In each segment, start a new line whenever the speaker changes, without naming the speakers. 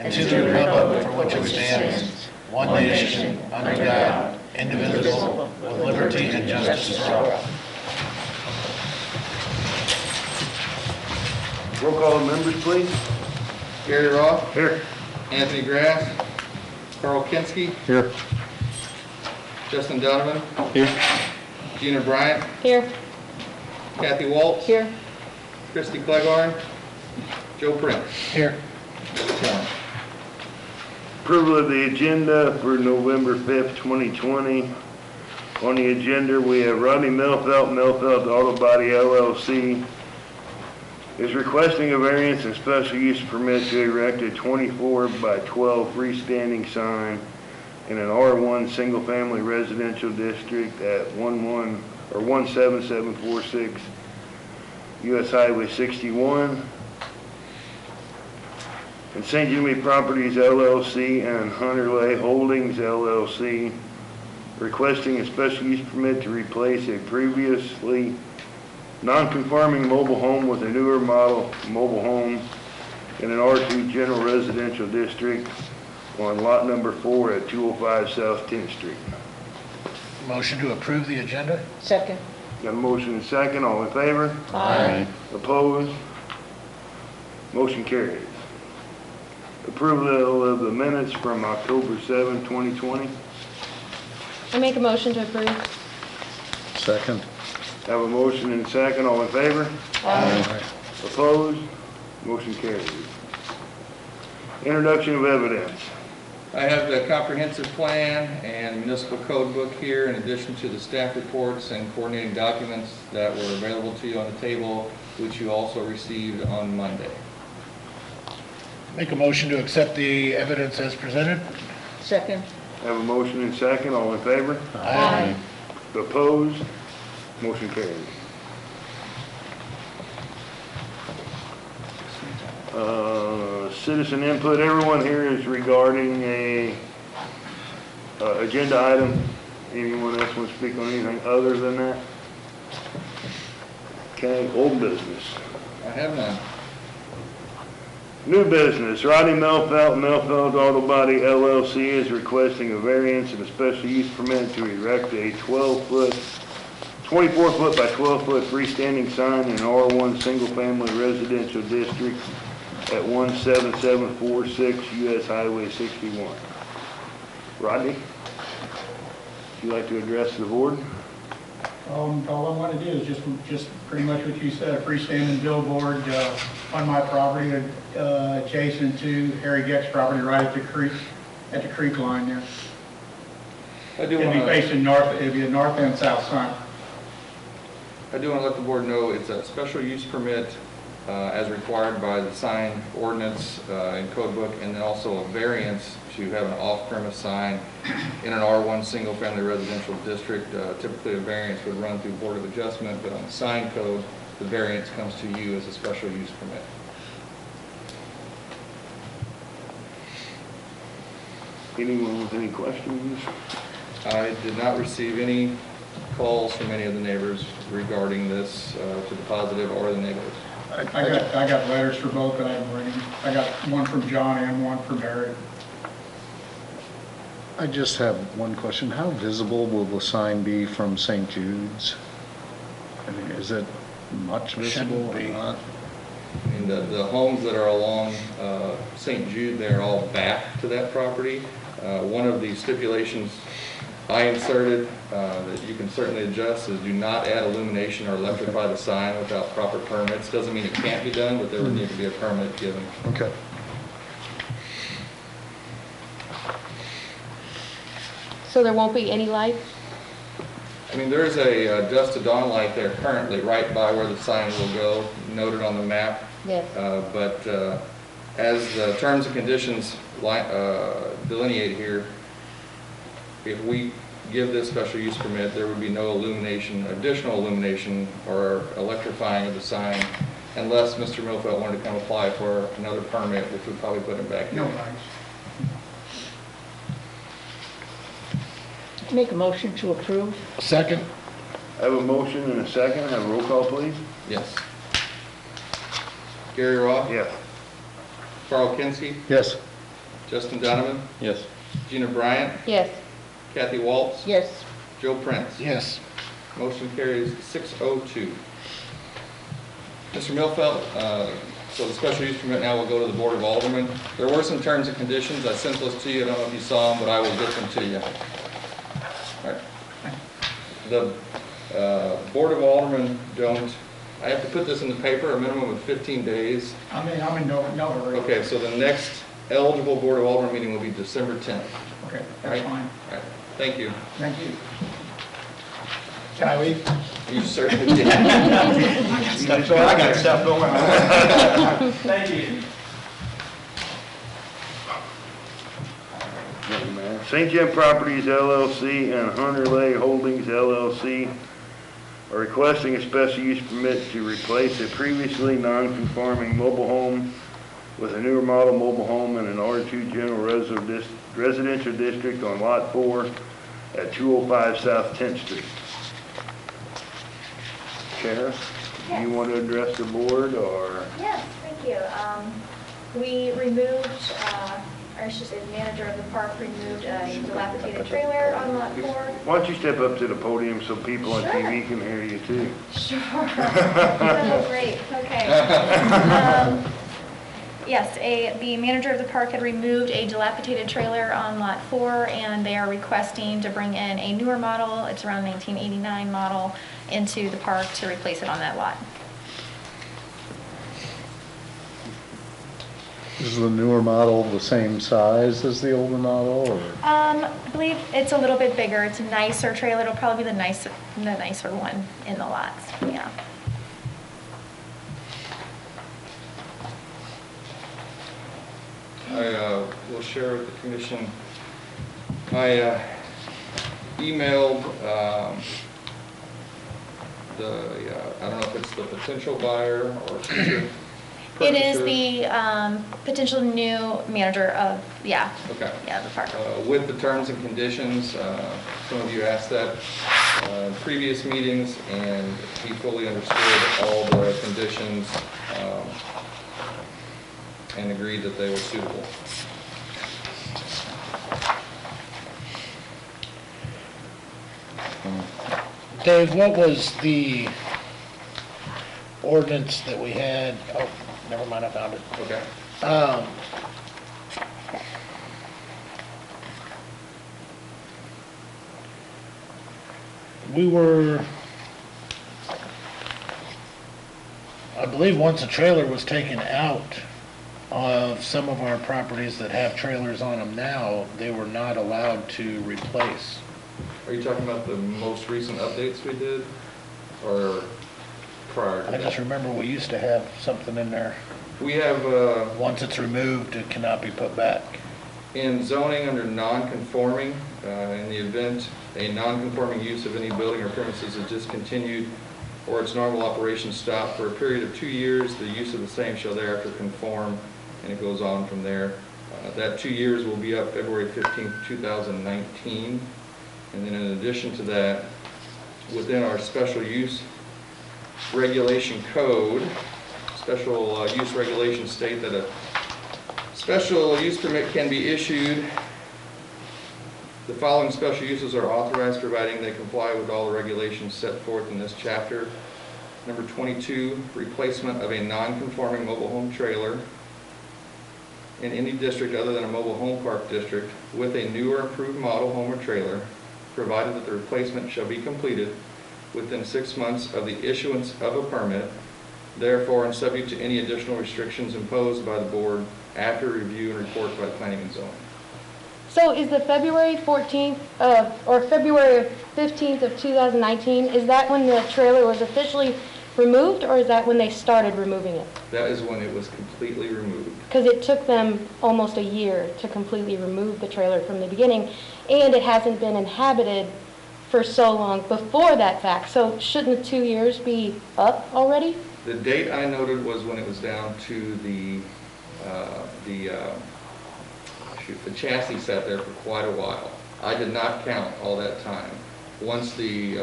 and to the republic for which it stands, one nation, under God, indivisible, with liberty and justice for all.
Roll call of members, please.
Gary Roth.
Here.
Anthony Grass. Carl Kinski.
Here.
Justin Donovan.
Here.
Gina Bryant.
Here.
Kathy Waltz.
Here.
Christy Clegorn. Joe Prince.
Here.
Approval of the agenda for November 5th, 2020. On the agenda, we have Rodney Melfelt Auto Body LLC is requesting a variance and special use permit to erect a 24 by 12 freestanding sign in an R1 single-family residential district at 17746 US Highway 61. And St. Genevieve Properties LLC and Hunter Lay Holdings LLC requesting a special use permit to replace a previously non-conforming mobile home with a newer model mobile home in an R2 general residential district on lot number 4 at 205 South 10th Street.
Motion to approve the agenda?
Second.
Got a motion and second. All in favor?
Aye.
Opposed? Motion carries. Approval of the minutes from October 7, 2020.
I make a motion to approve.
Second.
Have a motion and second. All in favor?
Aye.
Opposed? Motion carries. Introduction of evidence.
I have the comprehensive plan and municipal code book here, in addition to the staff reports and coordinating documents that were available to you on the table, which you also received on Monday.
Make a motion to accept the evidence as presented?
Second.
Have a motion and second. All in favor?
Aye.
Opposed? Motion carries. Citizen input. Everyone here is regarding a agenda item. Anyone else want to speak on anything other than that? Okay, old business.
I have none.
New business. Rodney Melfelt Auto Body LLC is requesting a variance and a special use permit to erect a 24 foot by 12 foot freestanding sign in R1 single family residential district at 17746 US Highway 61. Rodney, would you like to address the board?
All I want to do is just pretty much what you said, a freestanding billboard on my property adjacent to Harry Geck's property right at the creek line there.
I do
It'll be facing north, it'll be a north and south sign.
I do want to let the board know it's a special use permit as required by the sign ordinance and code book, and then also a variance to have an off-premise sign in an R1 single-family residential district. Typically a variance would run through Board of Adjustment, but on the sign code, the variance comes to you as a special use permit.
Anyone with any questions?
I did not receive any calls from any of the neighbors regarding this to the positive or the negative.
I got letters for both that I haven't read. I got one from John and one from Barrett.
I just have one question. How visible will the sign be from St. Jude's? I mean, is it much visible or not?
I mean, the homes that are along St. Jude, they're all back to that property. One of the stipulations I inserted that you can certainly adjust is do not add illumination or electrify the sign without proper permits. Doesn't mean it can't be done, but there would need to be a permit given.
Okay.
So there won't be any light?
I mean, there is a dusk to dawn light there currently right by where the sign will go, noted on the map.
Yes.
But as the terms and conditions delineate here, if we give this special use permit, there would be no illumination, additional illumination or electrifying of the sign, unless Mr. Melfelt wanted to come apply for another permit, which would probably put him back here.
No lights.
Make a motion to approve.
Second?
I have a motion and a second. Have a roll call, please.
Yes. Gary Roth?
Yes.
Carl Kinski?
Yes.
Justin Donovan,
Yes.
Gina Bryant,
Yes.
Kathy Waltz,
Yes.
Joe Prince.
Yes.
Motion carries 602. Mr. Millfeld, so the special use permit now will go to the Board of Aldermen. There were some terms and conditions. I sent those to you. I don't know if you saw them, but I will get them to you. All right. The Board of Aldermen don't, I have to put this in the paper, a minimum of 15 days.
I'm in no hurry.
Okay, so the next eligible Board of Aldermen meeting will be December 10th.
Okay,
All right?
that's fine.
All right. Thank you.
Thank you. Can I leave?
You certainly did.
I got stuff going on. Thank you.
St. John Properties LLC and Hunter Lay Holdings LLC are requesting a special use permit to replace a previously non-conforming mobile home with a newer model mobile home in an R2 general residential district on Lot 4 at 205 South 10th Street. Kara, do you want to address the board, or?
Yes, thank you. We removed, or I should say the manager of the park removed a dilapidated trailer on Lot 4.
Why don't you step up to the podium so people on TV can hear you too?
Sure. Oh, great, okay. Yes, the manager of the park had removed a dilapidated trailer on Lot 4, and they are requesting to bring in a newer model, it's around 1989 model, into the park to replace it on that lot.
Is the newer model the same size as the older model, or?
I believe it's a little bit bigger. It's a nicer trailer. It'll probably be the nicer one in the lots, yeah.
I will share with the commission. I emailed I don't know if it's the potential buyer or future
It is
purchaser.
the potential new manager of,
Okay.
the park.
With the terms and conditions, some of you asked that previous meetings, and he fully understood all the conditions and agreed that they were suitable.
Dave, what was the ordinance that we had? Oh, never mind, I found it.
Okay.
We were, I believe once a trailer was taken out of some of our properties that have trailers on them now, they were not allowed to replace.
Are you talking about the most recent updates we did, or prior to
I
that?
just remember we used to have something in there.
We have,
Once it's removed, it cannot be put back.
in zoning under non-conforming, in the event a non-conforming use of any building or premises is discontinued or its normal operation stopped for a period of 2 years, the use of the same shall thereafter conform, and it goes on from there. That 2 years will be up February 15th, 2019. And then in addition to that, within our special use regulation code, special use regulations state that a special use permit can be issued. The following special uses are authorized, providing they comply with all the regulations set forth in this chapter. Number 22, replacement of a non-conforming mobile home trailer in any district other than a mobile home park district with a newer improved model home or trailer, provided that the replacement shall be completed within 6 months of the issuance of a permit, therefore and subject to any additional restrictions imposed by the board after review and report by planning and zoning.
So is the February 14th or February 15th of 2019, is that when the trailer was officially removed, or is that when they started removing it?
That is when it was completely removed.
Because it took them almost a year to completely remove the trailer from the beginning, and it hasn't been inhabited for so long before that fact. So shouldn't the 2 years be up already?
The date I noted was when it was down to the chassis sat there for quite a while. I did not count all that time. Once the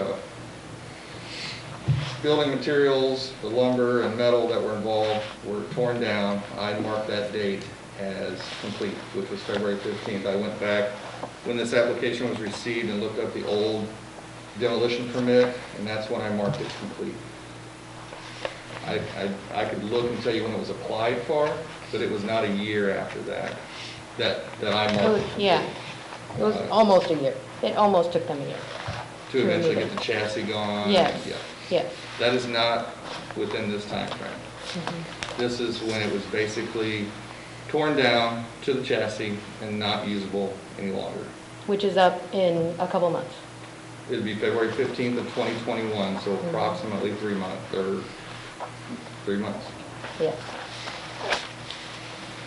building materials, the lumber and metal that were involved were torn down, I marked that date as complete, which was February 15th. I went back when this application was received and looked up the old demolition permit, and that's when I marked it complete. I could look and tell you when it was applied for, but it was not a year after that I marked it.
Yeah, it was almost a year. It almost took them a year.
To eventually get the chassis gone.
Yes,
Yeah.
yes.
That is not within this time frame. This is when it was basically torn down to the chassis and not usable any longer.
Which is up in a couple months.
It'd be February 15th of 2021, so approximately 3 months, or 3 months.
Yes.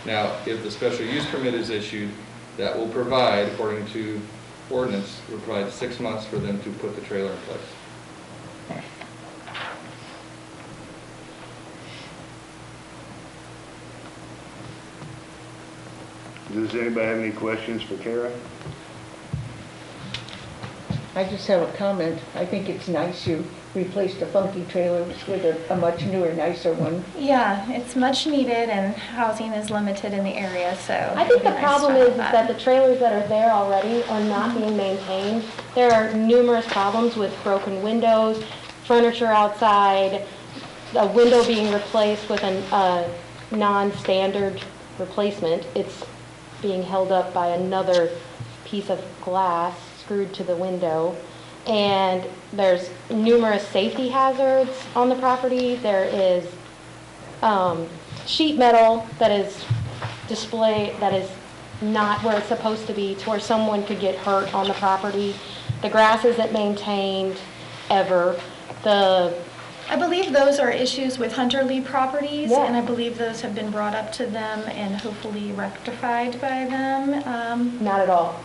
Now, if the special use permit is issued, that will provide, according to ordinance, will provide 6 months for them to put the trailer in place.
Does anybody have any questions for Kara?
I just have a comment. I think it's nice you replaced the funky trailer with a much newer, nicer one.
Yeah, it's much needed and housing is limited in the area, so.
I think
it'd be
the
nice
problem
to
is
have
that the trailers that are there already are not being maintained. There are numerous problems with broken windows, furniture outside, a window being replaced with a non-standard replacement. It's being held up by another piece of glass screwed to the window. And there's numerous safety hazards on the property. There is sheet metal that is displayed, that is not where it's supposed to be, to where someone could get hurt on the property. The grass isn't maintained ever.
I believe those are issues with Hunter Lee Properties,
Yeah.
and I believe those have been brought up to them and hopefully rectified by them.
Not at all.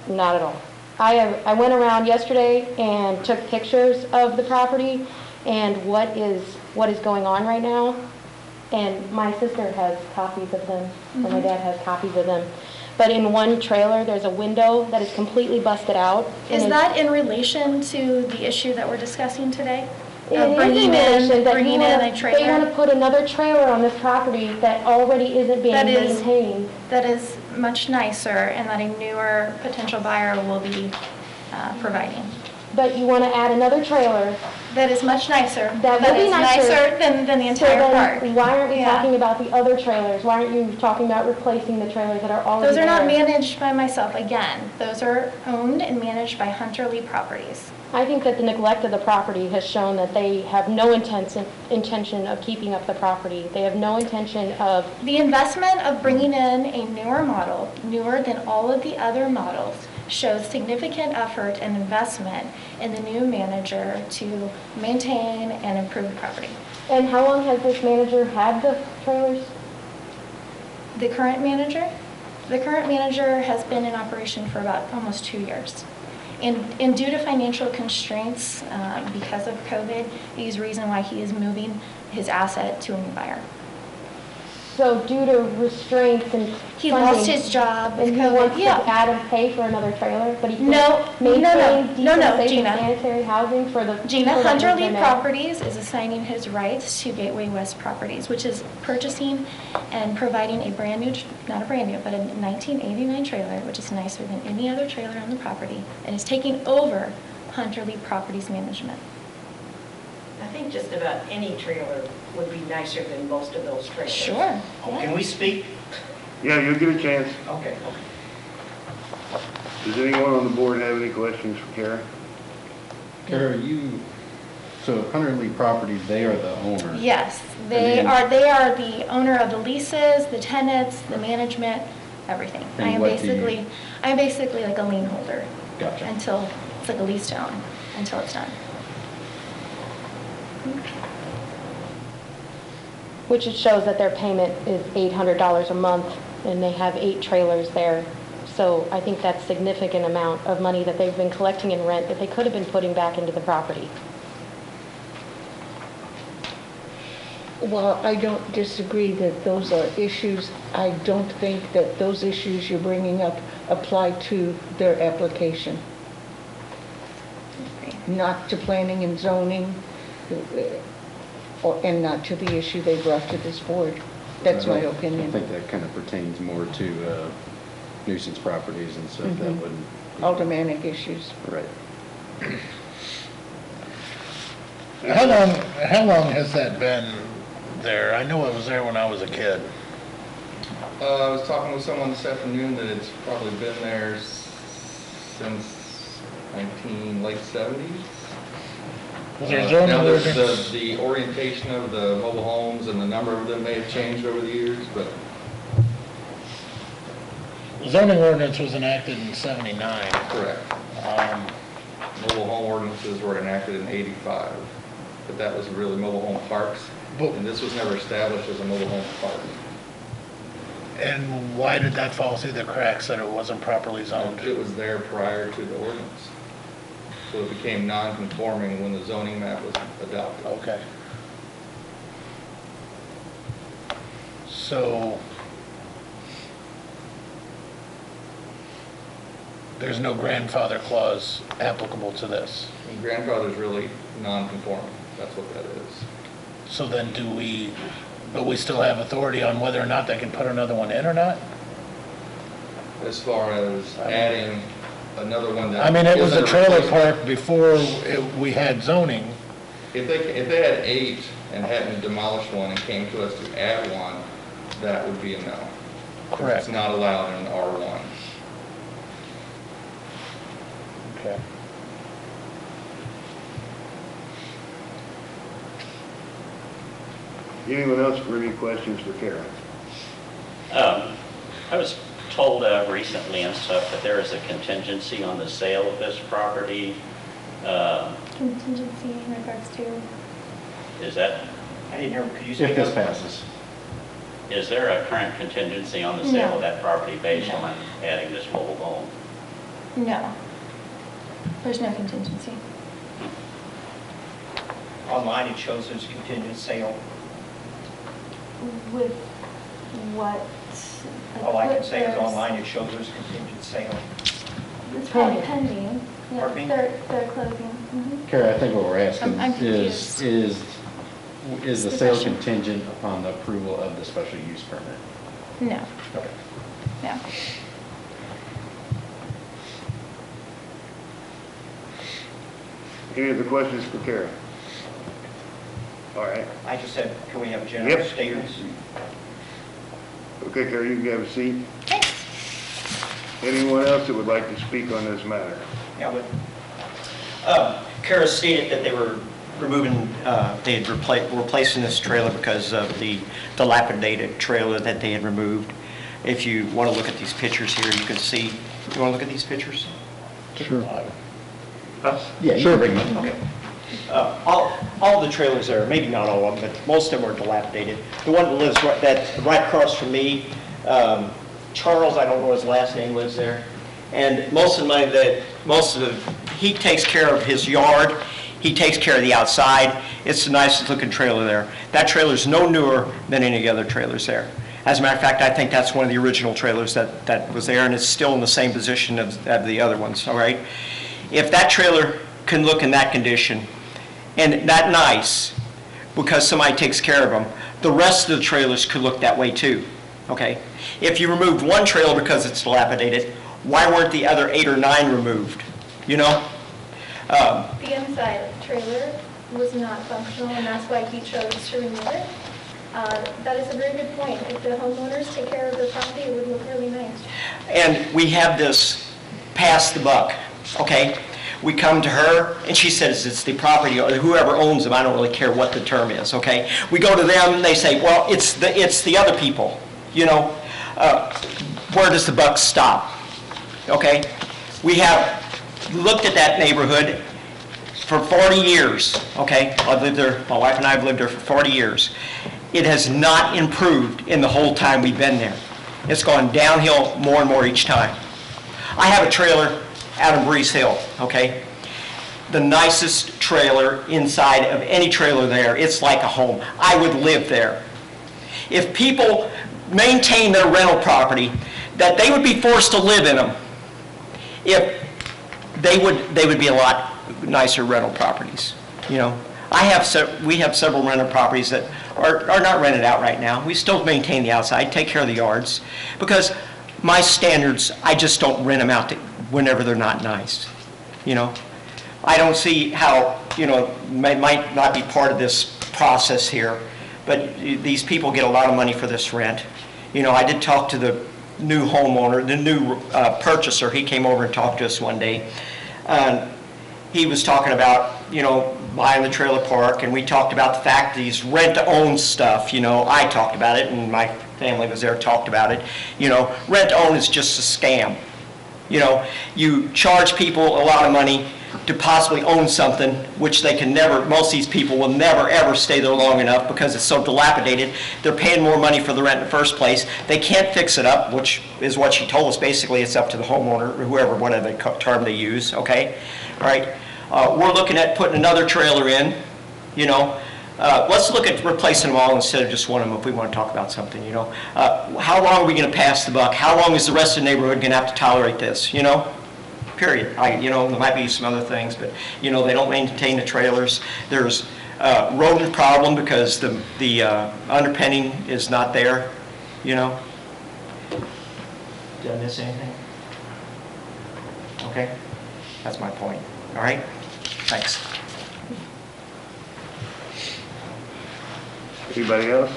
Not at all. I went around yesterday and took pictures of the property and what is going on right now. And my sister has copies of them, and my dad has copies of them. But in one trailer, there's a window that is completely busted out.
Is
and
that in relation to the issue that we're discussing today?
it
Of
is
bringing
relation that
bringing
you
in
wanna-
a
They
trailer?
want to put another trailer on this property that already isn't being
That is-
maintained.
That is much nicer and that a newer potential buyer will be providing.
But you want to add another trailer.
That is much nicer.
That would be
is
nicer.
than the
So
entire
then,
park.
why aren't we
Yeah.
talking about the other trailers? Why aren't you talking about replacing the trailers that are already
Those
there?
are not managed by myself, again. Those are owned and managed by Hunter Lee Properties.
I think that the neglect of the property has shown that they have no intention of keeping up the property. They have no intention of,
The investment of bringing in a newer model, newer than all of the other models, shows significant effort and investment in the new manager to maintain and improve the property.
and how long has this manager had the trailers?
The current manager? The current manager has been in operation for about almost 2 years. And due to financial constraints, because of COVID, is the reason why he is moving his asset to a new buyer.
So due to restraints and
He
funding,
lost his job with
and he wants
COVID.
to
Yeah.
add and pay for another trailer, but he
No,
can't
no, no,
maintain
no, no,
decent, safe,
Gina.
and sanitary housing for the
Gina,
people that
Hunter
live
Lee
there now.
Properties is assigning his rights to Gateway West Properties, which is purchasing and providing a brand new, not a brand new, but a 1989 trailer, which is nicer than any other trailer on the property, and is taking over Hunter Lee Properties management.
I think just about any trailer would be nicer than most of those trailers.
Sure.
Oh, can we speak?
Yeah, you'll get a chance.
Okay.
Does anyone on the board have any questions for Kara?
Kara, so Hunter Lee Properties, they are the owner.
Yes, they
And
are
then-
the owner of the leases, the tenants, the management, everything.
And
I am
what do you-
basically like a lien holder.
Gotcha.
Until, it's like a lease to own, until it's done.
Which it shows that their payment is $800 a month, and they have 8 trailers there. So I think that's significant amount of money that they've been collecting in rent that they could have been putting back into the property.
Well, I don't disagree that those are issues. I don't think that those issues you're bringing up apply to their application. Not to planning and zoning, and not to the issue they brought to this board. That's my
I
opinion.
think that kind of pertains more to nuisance properties and stuff that wouldn't.
Aldermanic issues.
Right.
How long has that been there? I know it was there when I was a kid.
I was talking with someone this afternoon that it's probably been there since late 70s.
Was there a zoning
Now,
ordinance?
the orientation of the mobile homes and the number of them may have changed over the years, but
Zoning ordinance was enacted in 79.
correct. Mobile home ordinances were enacted in 85, but that was really mobile home parks,
But-
and this was never established as a mobile home park.
And why did that fall through the cracks that it wasn't properly zoned?
It was there prior to the ordinance. So it became non-conforming when the zoning map was adopted.
Okay. So, there's no grandfather clause applicable to this.
And grandfather's really non-conforming, that's what that is.
So then but we still have authority on whether or not they can put another one in or not?
As far as adding another one that.
I mean, it was a
isn't
trailer
replacement.
park before we had zoning.
If they had 8 and hadn't demolished one and came to us to add one, that would be a no.
Correct.
It's not allowed in R1.
Okay.
Anyone else for any questions for Karen?
I was told recently and stuff that there is a contingency on the sale of this property.
Contingency in regards to,
Is that,
I didn't hear, could you speak
If this
up?
passes.
is there a current contingency on the sale of that property based on adding this mobile home?
no. There's no contingency.
Online, it shows there's a contingent sale.
With what?
All I can say is online, it shows there's a contingent sale.
It's probably pending. Yeah,
Pardon me?
they're closing. Mhm.
Carrie, I think what we're asking
I'm
is
confused.
the
The
sale
question.
contingent upon the approval of the special use permit?
No,
Okay.
no.
Any other questions for Karen? All right.
I just said, can we have a general
Yep.
statement?
Okay, Karen, you can have a seat.
Thanks.
Anyone else that would like to speak on this matter?
Yeah, Kara stated that they were removing, they had replacing this trailer because of the dilapidated trailer that they had removed. If you want to look at these pictures here, you can see, you want to look at these pictures?
Sure.
Yeah, you can bring them.
Okay. All the trailers there, maybe not all of them, but most of them are dilapidated. The one that lives right across from me, Charles, I don't know his last name, lives there. And he takes care of his yard. He takes care of the outside. It's the nicest looking trailer there. That trailer's no newer than any other trailers there. As a matter of fact, I think that's one of the original trailers that was there, and it's still in the same position of the other ones, all right? If that trailer can look in that condition and that nice, because somebody takes care of them, the rest of the trailers could look that way too, okay? If you removed one trailer because it's dilapidated, why weren't the other 8 or 9 removed, you know?
The inside trailer was not functional, and that's why he chose to remove it. That is a very good point. If the homeowners take care of their property, it would look really nice.
And we have this pass the buck, okay? We come to her, and she says it's the property, or whoever owns them, I don't really care what the term is, okay? We go to them, and they say, well, it's the other people, you know? Where does the buck stop, okay? We have looked at that neighborhood for 40 years, okay? I've lived there, my wife and I have lived there for 40 years. It has not improved in the whole time we've been there. It's gone downhill more and more each time. I have a trailer out in Breeze Hill, okay? The nicest trailer inside of any trailer there. It's like a home. I would live there. If people maintain their rental property, that they would be forced to live in them. If they would be a lot nicer rental properties, you know? we have several rental properties that are not rented out right now. We still maintain the outside, take care of the yards, because my standards, I just don't rent them out whenever they're not nice, you know? I don't see how, you know, might not be part of this process here, but these people get a lot of money for this rent. You know, I did talk to the new homeowner, the new purchaser. He came over and talked to us one day. He was talking about, you know, buying the trailer park, and we talked about the fact that he's rent-to-own stuff. You know, I talked about it, and my family was there, talked about it. You know, rent-to-own is just a scam. You know, you charge people a lot of money to possibly own something, which they can never, most of these people will never ever stay there long enough because it's so dilapidated. They're paying more money for the rent in the first place. They can't fix it up, which is what she told us. Basically, it's up to the homeowner, or whoever, whatever term they use, okay? All right, we're looking at putting another trailer in, you know. Let's look at replacing them all instead of just one of them if we want to talk about something, you know. How long are we going to pass the buck? How long is the rest of the neighborhood going to have to tolerate this, you know? Period. You know, there might be some other things, but, you know, they don't maintain the trailers. There's rodent problem because the underpinning is not there, you know. Did I miss anything? Okay, that's my point. All right, thanks.
Anybody else?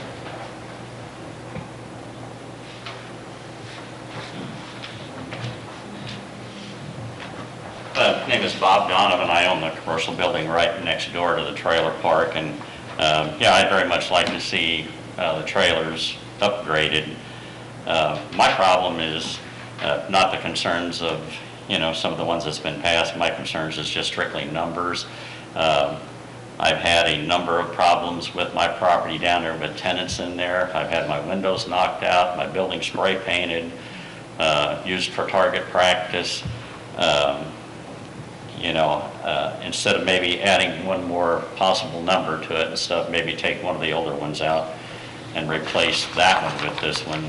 My name is Bob Donovan. I own the commercial building right next door to the trailer park, and yeah, I'd very much like to see the trailers upgraded. My problem is not the concerns of, you know, some of the ones that's been passed. My concerns is just strictly numbers. I've had a number of problems with my property down there with tenants in there. I've had my windows knocked out, my building spray painted, used for target practice. You know, instead of maybe adding one more possible number to it and stuff, maybe take one of the older ones out and replace that one with this one.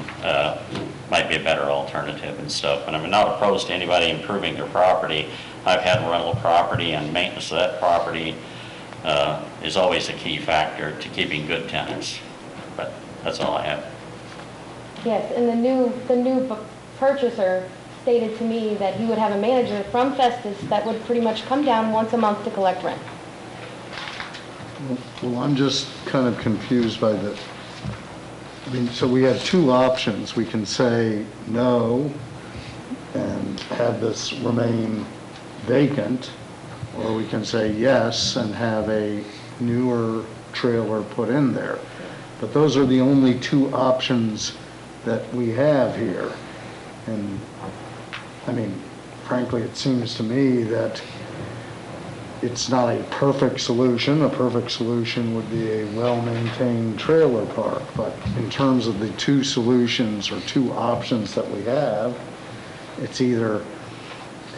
Might be a better alternative and stuff. And I'm not opposed to anybody improving their property. I've had rental property, and maintenance of that property is always a key factor to keeping good tenants. But that's all I have.
Yes, and the new purchaser stated to me that he would have a manager from Festus that would pretty much come down once a month to collect rent.
Well, I'm just kind of confused by the, I mean, so we have two options. We can say no and have this remain vacant, or we can say yes and have a newer trailer put in there. But those are the only two options that we have here. And I mean, frankly, it seems to me that it's not a perfect solution. A perfect solution would be a well-maintained trailer park. But in terms of the two solutions or two options that we have, it's either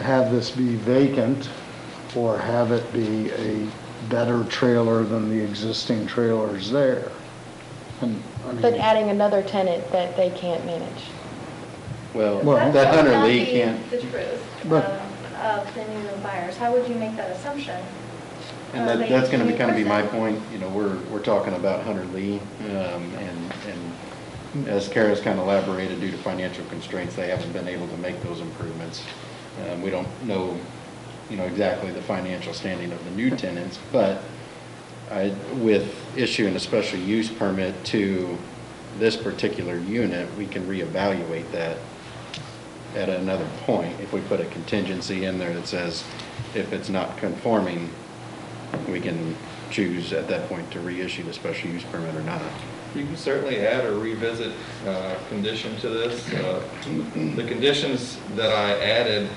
have this be vacant or have it be a better trailer than the existing trailers there. And, I mean,
But adding another tenant that they can't manage.
Well,
Well,
that Hunter
That
Lee
would
can't,
not be the truth
But-
of the new buyers. How would you make that assumption?
and
Are
that,
they
that's gonna be
new
kind of be my
person?
point, you know, we're talking about Hunter Lee, and as Kara's kind of elaborated, due to financial constraints, they haven't been able to make those improvements. We don't know, you know, exactly the financial standing of the new tenants, but with issuing a special use permit to this particular unit, we can reevaluate that at another point. If we put a contingency in there that says if it's not conforming, we can choose at that point to reissue the special use permit or not.
You can certainly add or revisit condition to this. The conditions that I added,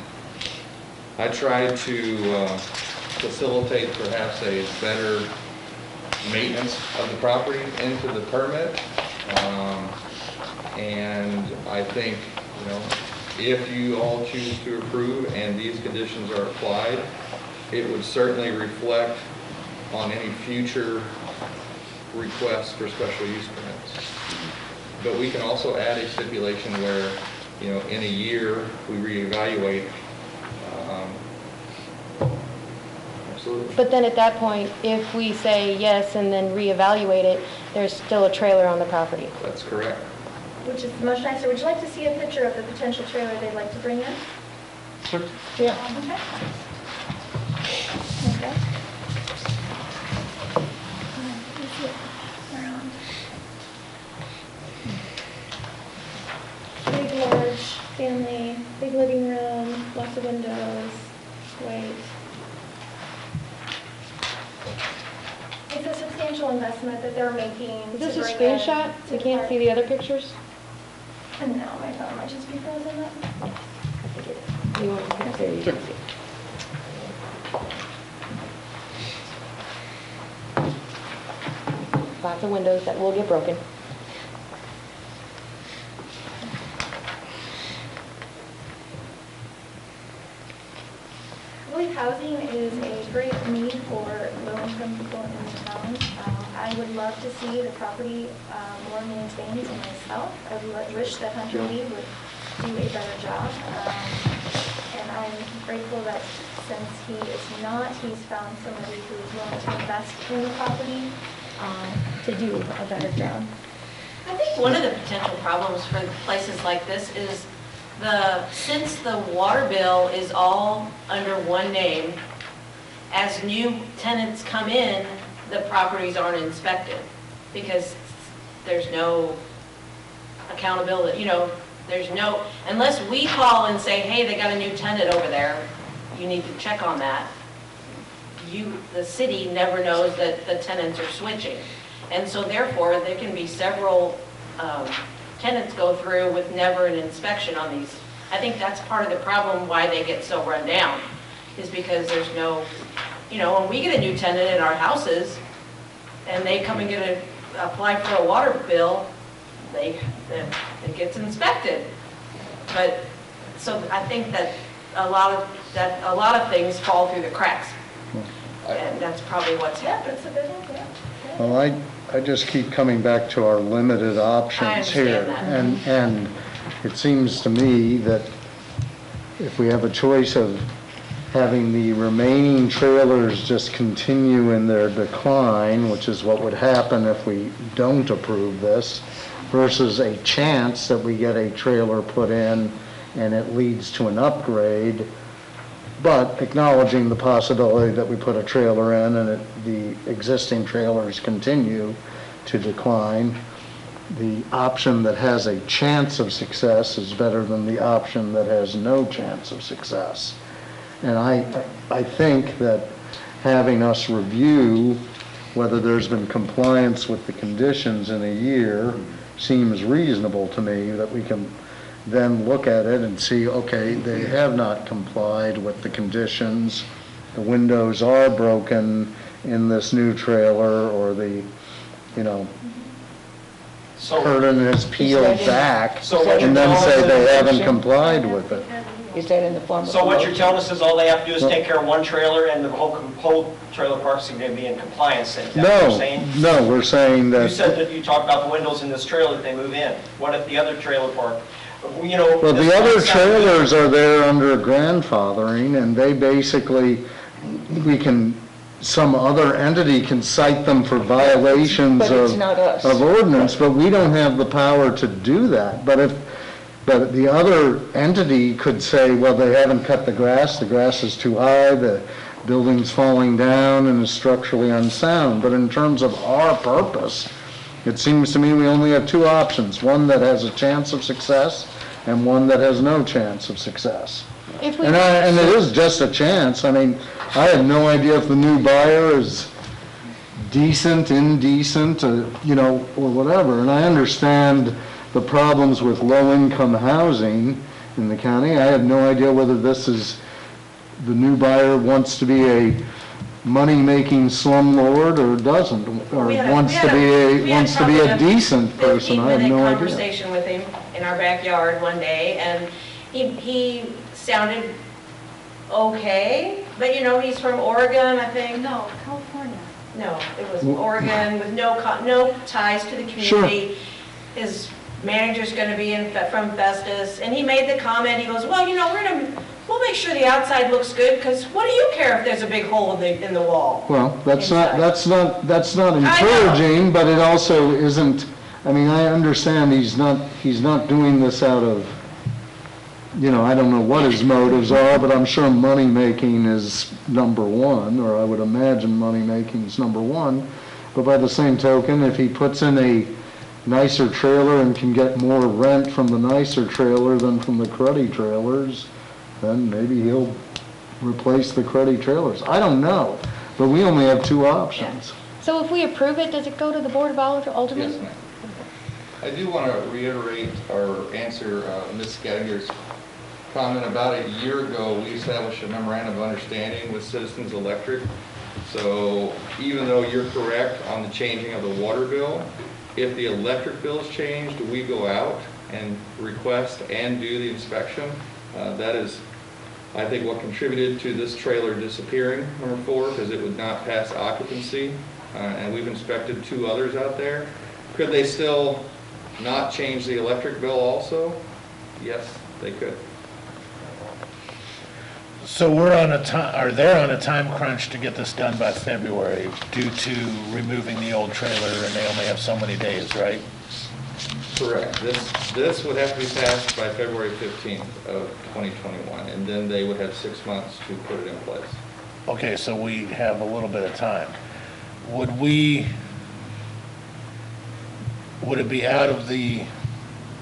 I tried to facilitate perhaps a better maintenance of the property into the permit. And I think, you know, if you all choose to approve and these conditions are applied, it would certainly reflect on any future requests for special use permits. But we can also add a stipulation where, you know, in a year, we reevaluate. Absolutely.
But then at that point, if we say yes and then reevaluate it, there's still a trailer on the property.
That's correct.
Which is much nicer. Would you like to see a picture of the potential trailer they'd like to bring in?
Yeah.
Okay. Okay. Let me see if we're on. Big, large family, big living room, lots of windows, white. It's a substantial investment that they're making.
Is this
to
a
bring in
screenshot?
to
You can't
park.
see the other pictures?
And no, my phone might just be frozen up.
You want to there you can see. Lots of windows that will get broken.
I believe housing is a great need for low-income people in the town. I would love to see the property more maintained to myself. I wish that Hunter Lee would do a better job. And I'm grateful that since he is not, he's found somebody who is willing to invest in the property to do a better job.
I think one of the potential problems for places like this is since the water bill is all under one name, as new tenants come in, the properties aren't inspected because there's no accountability, there's no, unless we call and say, hey, they got a new tenant over there, you need to check on that. The city never knows that the tenants are switching. And so therefore, there can be several tenants go through with never an inspection on these. I think that's part of the problem why they get so run down, is because there's no, when we get a new tenant in our houses and they come and apply for a water bill, it gets inspected. But, so I think that a lot of things fall through the cracks. And that's probably what's happened.
That's a good one, yeah.
Well, I just keep coming back to our limited options here.
understand that.
And it seems to me that if we have a choice of having the remaining trailers just continue in their decline, which is what would happen if we don't approve this, versus a chance that we get a trailer put in and it leads to an upgrade, but acknowledging the possibility that we put a trailer in and the existing trailers continue to decline, the option that has a chance of success is better than the option that has no chance of success. And I think that having us review whether there's been compliance with the conditions in a year seems reasonable to me, that we can then look at it and see, okay, they have not complied with the conditions, the windows are broken in this new trailer, or the, curtain is peeled back, and then say they haven't complied with it.
Is that in the form of? So what you're telling us is all they have to do is take care of one trailer and the whole trailer park's going to be in compliance, is that what you're saying?
No, we're saying that.
You said that you talked about the windows in this trailer that they move in. What if the other trailer park,
Well, the other trailers are there under grandfathering, and they basically, some other entity can cite them for violations
But it's not us.
of ordinance, but we don't have the power to do that. But the other entity could say, well, they haven't cut the grass is too high, the building's falling down and is structurally unsound. But in terms of our purpose, it seems to me we only have two options, one that has a chance of success and one that has no chance of success. And it is just a chance. I mean, I have no idea if the new buyer is decent, indecent, or whatever. And I understand the problems with low-income housing in the county. I have no idea whether this is, the new buyer wants to be a money-making slumlord or doesn't, or wants to be a decent person. I have no idea.
We had a conversation with him in our backyard one day, and he sounded okay, but he's from Oregon, I think.
No, California.
No, it was Oregon with no ties to the community.
Sure.
His manager's going to be from Festus, and he made the comment, he goes, well, we're in a we'll make sure the outside looks good, because what do you care if there's a big hole in the wall?
Well, that's
Inside.
not
I know.
encouraging, but it also isn't, I mean, I understand he's not doing this out of, I don't know what his motives are, but I'm sure money-making is number one, or I would imagine money-making is number one. But by the same token, if he puts in a nicer trailer and can get more rent from the nicer trailer than from the cruddy trailers, then maybe he'll replace the cruddy trailers. I don't know, but we only have two options.
So if we approve it, does it go to the Board of Aldermen?
Yes, ma'am. I do want to reiterate or answer Ms. Gettinger's comment. About a year ago, we established a memorandum of understanding with Citizens Electric. So even though you're correct on the changing of the water bill, if the electric bill is changed, we go out and request and do the inspection. That is, I think, what contributed to this trailer disappearing, number 4, because it would not pass occupancy. And we've inspected 2 others out there. Could they still not change the electric bill also? Yes, they could.
So they're on a time crunch to get this done by February due to removing the old trailer, and they only have so many days, right?
Correct. This would have to be passed by February 15th of 2021, and then they would have 6 months to put it in place.
Okay, so we have a little bit of time. Would it be out of the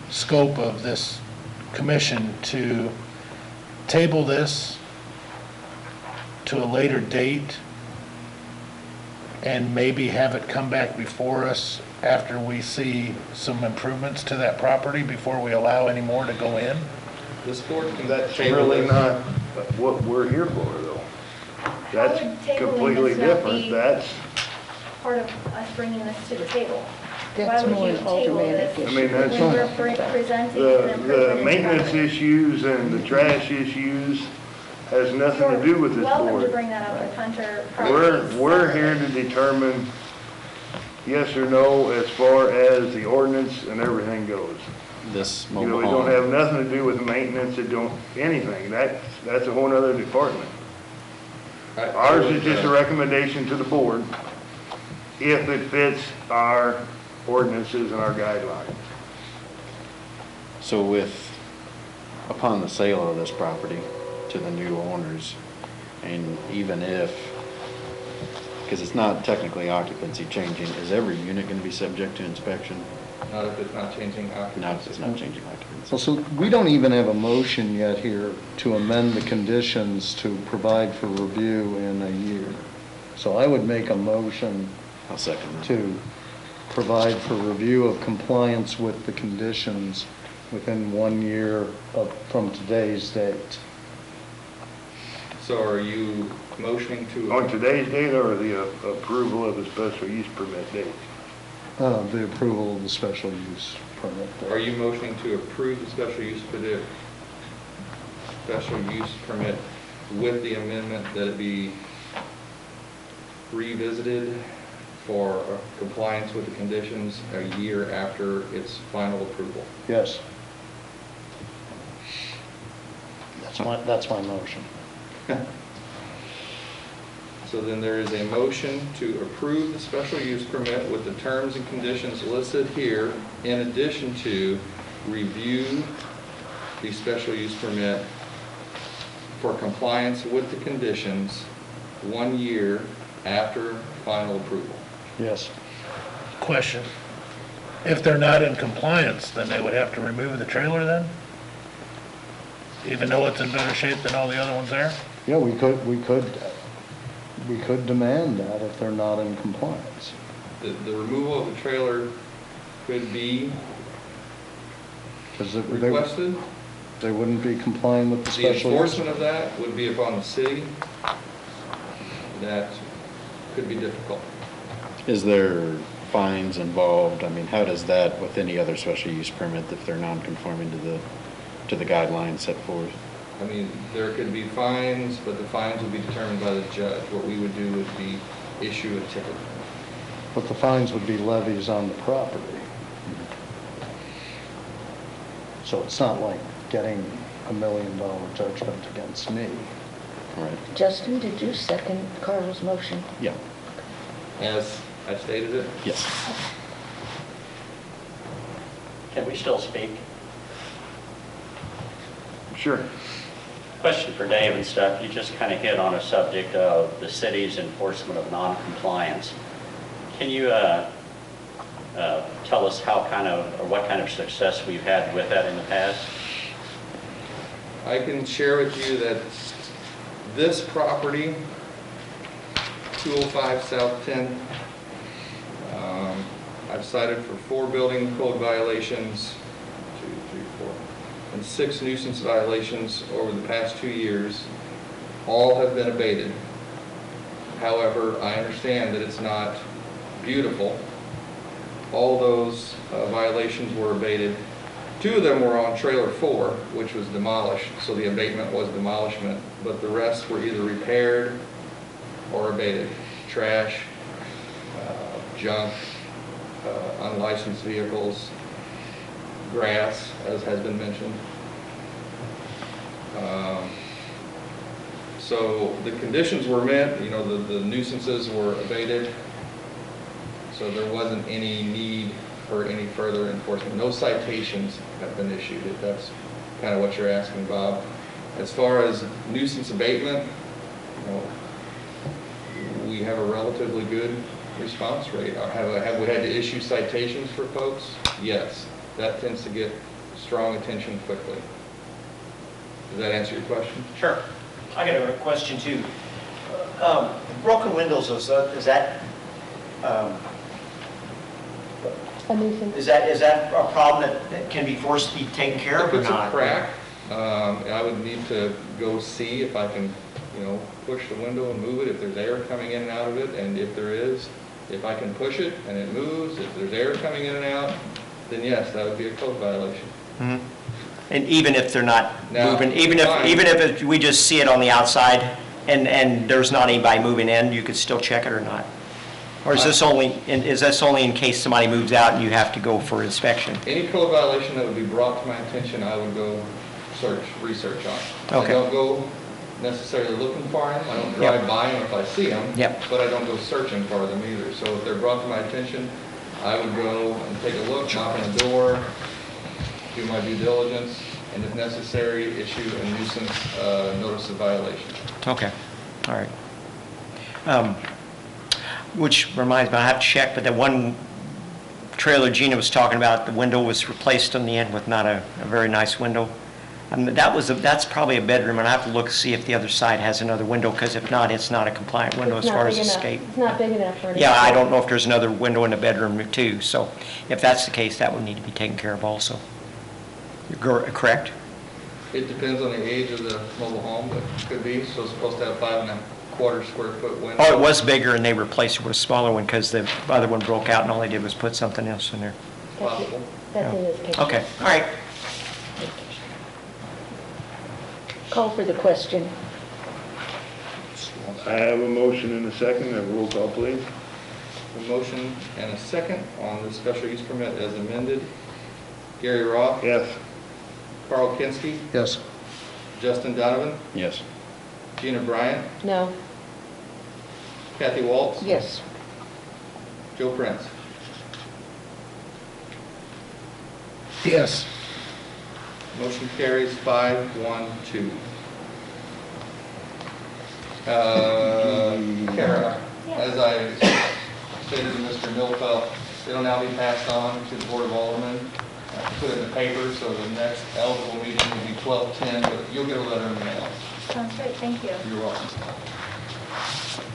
scope of this commission to table this to a later date and maybe have it come back before us after we see some improvements to that property before we allow any more to go in?
This board can
That's
table
really
this.
not what we're here for, though. That's
How would tabling
completely
this not
different.
be
That's,
part of us bringing this to the table?
That's
Why
more
would
an
you table
automatic
this
I mean, that's
when we're presenting an
the
improvement?
maintenance issues and the trash issues has nothing to do with this
Welcome to
board.
bring that up with Hunter. Properties.
We're here to determine yes or no as far as the ordinance and everything goes.
This
You know,
mobile
it don't
home.
have nothing to do with maintenance, it don't, anything. That's a whole other department. Ours is just a recommendation to the board if it fits our ordinances and our guidelines.
So upon the sale of this property to the new owners, and even if, because it's not technically occupancy changing, is every unit going to be subject to inspection?
Not if it's not changing occupancy.
Not if it's not changing occupancy.
Well, so we don't even have a motion yet here to amend the conditions to provide for review in a year. So I would make a motion
I'll second that.
to provide for review of compliance with the conditions within 1 year from today's date.
So are you motioning to?
On today's date or the approval of the special use permit date?
The approval of the special use permit.
Are you motioning to approve the special use permit with the amendment that it be revisited for compliance with the conditions a year after its final approval?
Yes. That's my motion.
So then there is a motion to approve the special use permit with the terms and conditions listed here, in addition to review the special use permit for compliance with the conditions 1 year after final approval.
Yes.
Question. If they're not in compliance, then they would have to remove the trailer then? Even though it's in better shape than all the other ones there?
Yeah, we could demand that if they're not in compliance.
The removal of the trailer could be
'Cause
requested.
they wouldn't be complying with the
The
special use.
enforcement of that would be upon the city. That could be difficult.
Is there fines involved? I mean, how does that, with any other special use permit, if they're non-conforming to the guidelines set forth?
I mean, there could be fines, but the fines would be determined by the judge. What we would do would be issue a ticket.
But the fines would be levies on the property. So it's not like getting $1 million judgment against me.
Right.
Justin, did you second Carl's motion?
Yeah.
As I stated it.
Yes.
Can we still speak?
Sure.
Question for Dave and stuff. You just kind of hit on a subject of the city's enforcement of non-compliance. Can you tell us how kind of, or what kind of success we've had with that in the past?
I can share with you that this property, 205 South 10, I've cited for 4 building code violations, 2, 3, 4, and 6 nuisance violations over the past 2 years. All have been abated. However, I understand that it's not beautiful. All those violations were abated. 2 of them were on trailer 4, which was demolished, so the abatement was demolishment, but the rest were either repaired or abated. Trash, junk, unlicensed vehicles, grass, as has been mentioned. So the conditions were met, you know, the nuisances were abated, so there wasn't any need for any further enforcement. No citations have been issued, if that's kind of what you're asking, Bob. As far as nuisance abatement, you know, we have a relatively good response rate. Have we had to issue citations for folks? Yes. That tends to get strong attention quickly. Does that answer your question?
Sure. I got a question too. Broken windows, is that
A nuisance.
is that a problem that can be forced to be taken care of
If
or
it's
not?
a crack, I would need to go see if I can, you know, push the window and move it, if there's air coming in and out of it, and if there is, if I can push it and it moves, if there's air coming in and out, then yes, that would be a code violation.
Mhm. And even if they're not
Now,
moving, even
fine.
if we just see it on the outside and there's not anybody moving in, you could still check it or not? Or is this only in case somebody moves out and you have to go for inspection?
Any code violation that would be brought to my attention, I would go research on.
Okay.
I don't go necessarily looking for them, I don't drive by them if I see them,
Yep.
but I don't go searching for them either. So if they're brought to my attention, I would go and take a look, knock on the door, do my due diligence, and if necessary, issue a nuisance notice of violation.
Okay, all right. Which reminds me, I have to check, but that one trailer Gina was talking about, the window was replaced on the end with not a very nice window. That's probably a bedroom, and I have to look to see if the other side has another window, because if not, it's not a compliant window as
It's not
far as
big enough.
escape.
It's not big enough for it.
Yeah, I don't know if there's another window in the bedroom too, so if that's the case, that would need to be taken care of also. You're correct?
It depends on the age of the mobile home, but it could be, so it's supposed to have 5.25 square foot window.
Oh, it was bigger and they replaced it with a smaller one because the other one broke out and all they did was put something else in there.
Possible.
That's in this picture.
Okay, all right.
Call for the question.
I have a motion and a second. Have a roll call, please.
A motion and a second on the special use permit as amended. Gary Roth,
Yes.
Carl Kinski,
Yes.
Justin Donovan,
Yes.
Gina Bryant,
No.
Kathy Waltz,
Yes.
Joe Prince.
Yes.
Motion carries 5-1-2. Kara, as I stated to Mr. Millfelt, it'll now be passed on to the Board of Aldermen. Put it in the paper, so the next eligible meeting will be 12/10, but you'll get a letter in the mail.
Sounds great, thank you.
You're welcome.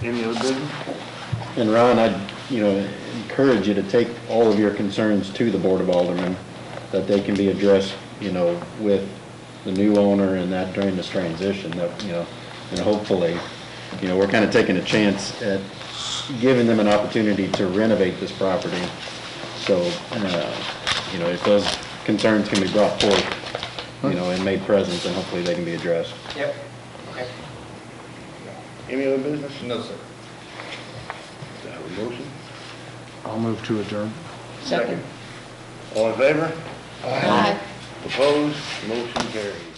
Any other business?
And Ron, I'd, encourage you to take all of your concerns to the Board of Aldermen, that they can be addressed, with the new owner and that during this transition, that, and hopefully, we're kind of taking a chance at giving them an opportunity to renovate this property. So, if those concerns can be brought forth, and made present, then hopefully they can be addressed.
Yep. Okay.
Any other business?
No, sir.
Do I have a motion?
I'll move to adjourn.
Second.
All in favor?
Aye.
Opposed? Motion carries.